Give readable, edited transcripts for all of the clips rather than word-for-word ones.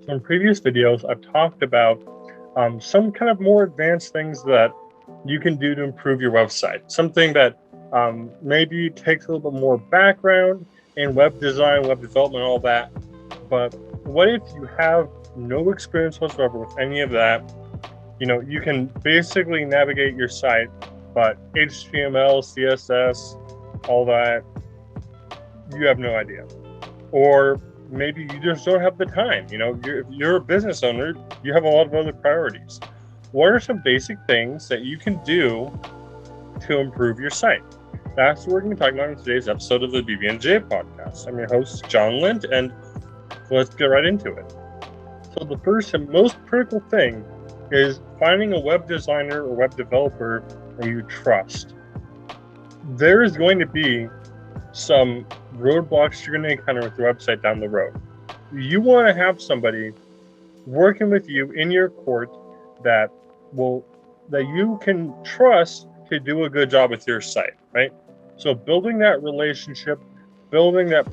So in previous videos, I've talked about some kind of more advanced things that you can do to improve your website. Something that maybe takes a little bit more background in web design, web development, all that. But what if you have no experience whatsoever with any of that? You can basically navigate your site, but HTML, CSS, all that, you have no idea. Or maybe you just don't have the time. If you're a business owner, you have a lot of other priorities. What are some basic things that you can do to improve your site? That's what we're going to be talking about in today's episode of the BB&J podcast. I'm your host, John Lind, and let's get right into it. So the first and most critical thing is finding a web designer or web developer that you trust. There is going to be some roadblocks you're going to encounter with your website down the road. You want to have somebody working with you in your court that you can trust to do a good job with your site, right? So building that relationship, building that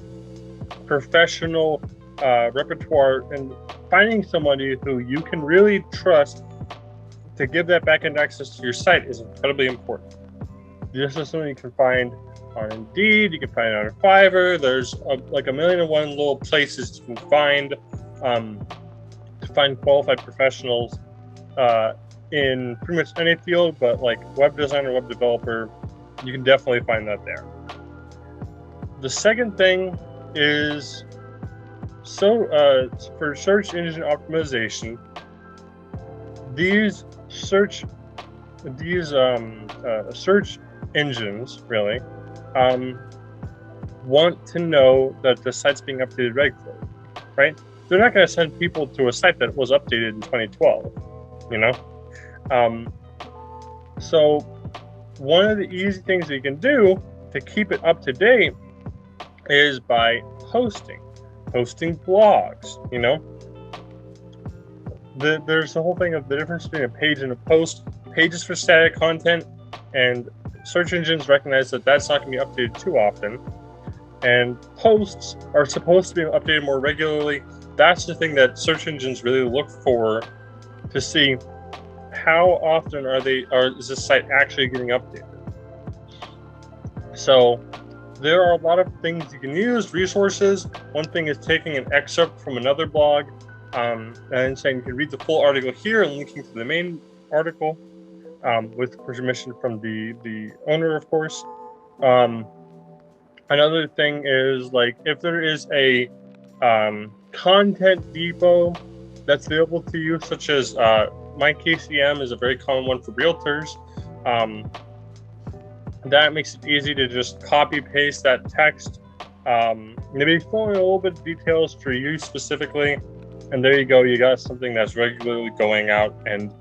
professional repertoire, and finding somebody who you can really trust to give that backend access to your site is incredibly important. This is something you can find on Indeed, you can find it on Fiverr. There's like a million and one little places you can find to find qualified professionals in pretty much any field, but like web designer, web developer, you can definitely find that there. The second thing is for search engine optimization, these search engines really want to know that the site's being updated regularly, right? They're not going to send people to a site that was updated in 2012, So one of the easy things that you can do to keep it up to date is by posting blogs. There's the whole thing of the difference between a page and a post. Pages for static content, and search engines recognize that that's not going to be updated too often. And posts are supposed to be updated more regularly. That's the thing that search engines really look for to see how often is this site actually getting updated. So there are a lot of things you can use, resources. One thing is taking an excerpt from another blog and saying you can read the full article here and linking to the main article with permission from the owner, of course. Another thing is, like, if there is a content depot that's available to you, such as MyKCM is a very common one for realtors. That makes it easy to just copy paste that text, maybe fill in a little bit of details for you specifically, and there you go. You got something that's regularly going out. And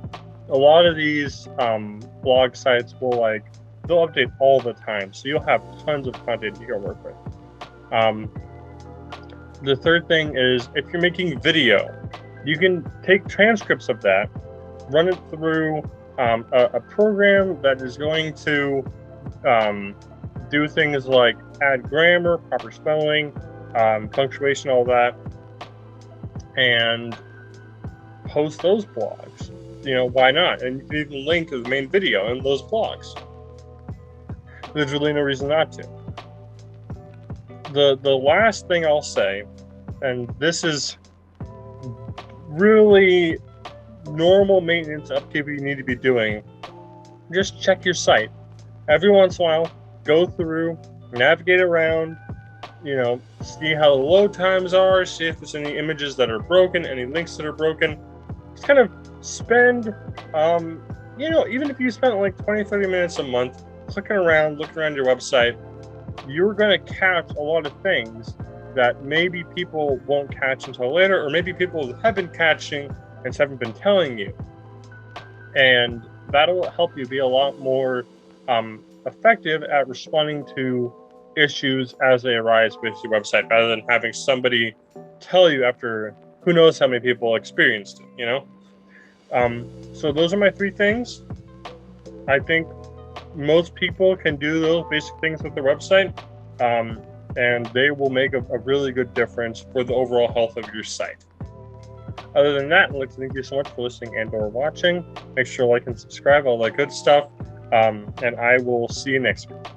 a lot of these blog sites they'll update all the time, so you'll have tons of content you can work with. The third thing is, if you're making video, you can take transcripts of that, run it through a program that is going to do things like add grammar, proper spelling, punctuation, all that, and post those blogs. Why not? And you can even link to the main video in those blogs. There's really no reason not to. The last thing I'll say, and this is really normal maintenance upkeep you need to be doing, just check your site. Every once in a while, go through, navigate around, see how the load times are, see if there's any images that are broken, any links that are broken. Just kind of spend, even if you spent like 20, 30 minutes a month looking around your website, you're going to catch a lot of things that maybe people won't catch until later, or maybe people have been catching and just haven't been telling you. And that'll help you be a lot more effective at responding to issues as they arise with your website, rather than having somebody tell you after who knows how many people experienced it, So those are my three things. I think most people can do those basic things with their website, and they will make a really good difference for the overall health of your site. Other than that, I'd like to thank you so much for listening and or watching. Make sure to like and subscribe, all that good stuff. And I will see you next week.